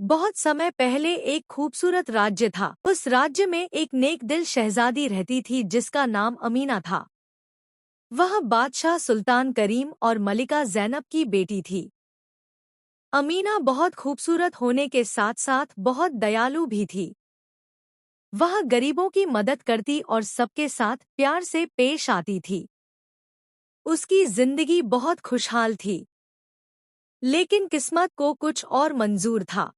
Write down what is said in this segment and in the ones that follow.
बहुत समय पहले एक खूबसूरत राज्य था। उस राज्य में एक नेक दिल शहजादी रहती थी जिसका नाम अमीना था। वह बादशाह सुल्तान करीम और मलिका ज़ैनब की बेटी थी। अमीना बहुत खूबसूरत होने के साथ साथ बहुत दयालु भी थी। वह गरीबों की मदद करती और सबके साथ प्यार से पेश आती थी। उसकी जिंदगी बहुत खुशहाल थी। लेकिन किस्मत को कुछ और मंजूर था।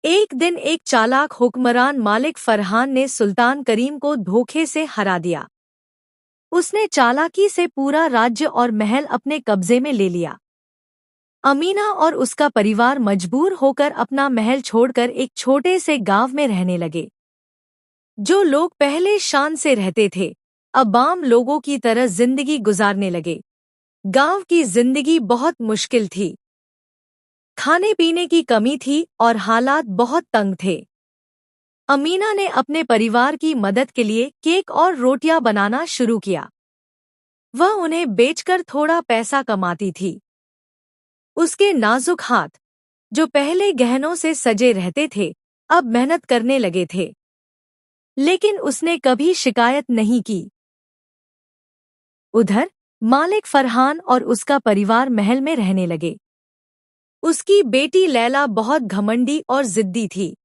एक दिन एक चालाक हुक्मरान मालिक फरहान ने सुल्तान करीम को धोखे से हरा दिया। उसने चालाकी से पूरा राज्य और महल अपने कब्जे में ले लिया। अमीना और उसका परिवार मजबूर होकर अपना महल छोड़कर एक छोटे से गांव में रहने लगे। जो लोग पहले शान से रहते थे, अब आम लोगों की तरह जिंदगी गुजारने लगे। गांव की जिंदगी बहुत मुश्किल थी। खाने पीने की कमी थी और हालात बहुत तंग थे। अमीना ने अपने परिवार की मदद के लिए केक और रोटियां बनाना शुरू किया। वह उन्हें बेचकर थोड़ा पैसा कमाती थी। उसके नाजुक हाथ, जो पहले गहनों से सजे रहते थे, अब मेहनत करने लगे थे। लेकिन उसने कभी शिकायत नहीं की। उधर मालिक फरहान और उसका परिवार महल में रहने लगे। उसकी बेटी लैला बहुत घमंडी और जिद्दी थी।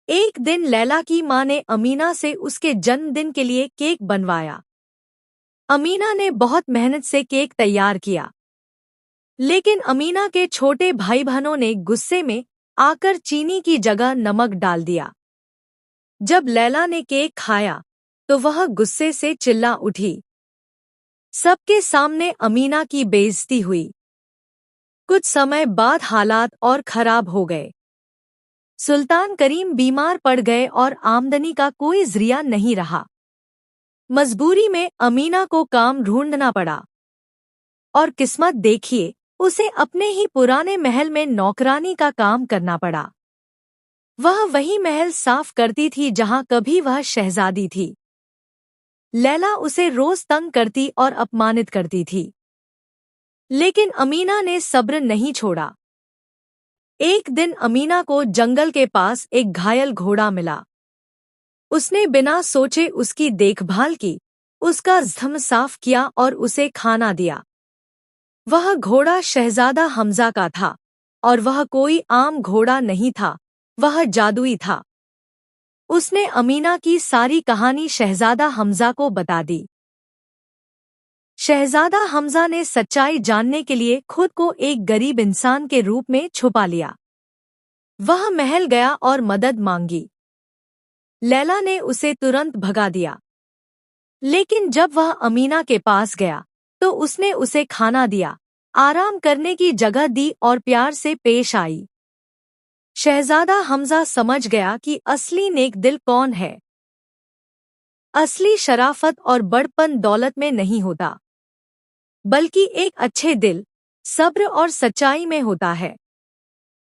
एक दिन लैला की मां ने अमीना से उसके जन्मदिन के लिए केक बनवाया। अमीना ने बहुत मेहनत से केक तैयार किया। लेकिन अमीना के छोटे भाई बहनों ने गुस्से में आकर चीनी की जगह नमक डाल दिया। जब लैला ने केक खाया तो वह गुस्से से चिल्ला उठी। सबके सामने अमीना की बेइज्जती हुई। कुछ समय बाद हालात और खराब हो गए। सुल्तान करीम बीमार पड़ गए और आमदनी का कोई जरिया नहीं रहा। मजबूरी में अमीना को काम ढूंढना पड़ा। और किस्मत देखिए, उसे अपने ही पुराने महल में नौकरानी का काम करना पड़ा। वह वही महल साफ करती थी जहां कभी वह शहजादी थी। लैला उसे रोज तंग करती और अपमानित करती थी। लेकिन अमीना ने सब्र नहीं छोड़ा। एक दिन अमीना को जंगल के पास एक घायल घोड़ा मिला। उसने बिना सोचे उसकी देखभाल की, उसका जख्म साफ किया और उसे खाना दिया। वह घोड़ा शहजादा हमजा का था, और वह कोई आम घोड़ा नहीं था, वह जादुई था। उसने अमीना की सारी कहानी शहजादा हमजा को बता दी। शहजादा हमजा ने सच्चाई जानने के लिए खुद को एक गरीब इंसान के रूप में छुपा लिया। वह महल गया और मदद मांगी। लैला ने उसे तुरंत भगा दिया। लेकिन जब वह अमीना के पास गया तो उसने उसे खाना दिया, आराम करने की जगह दी और प्यार से पेश आई। शहजादा हमजा समझ गया कि असली नेक दिल कौन है। असली शराफत और बड़पन दौलत में नहीं होता, बल्कि एक अच्छे दिल, सब्र और सच्चाई में होता है।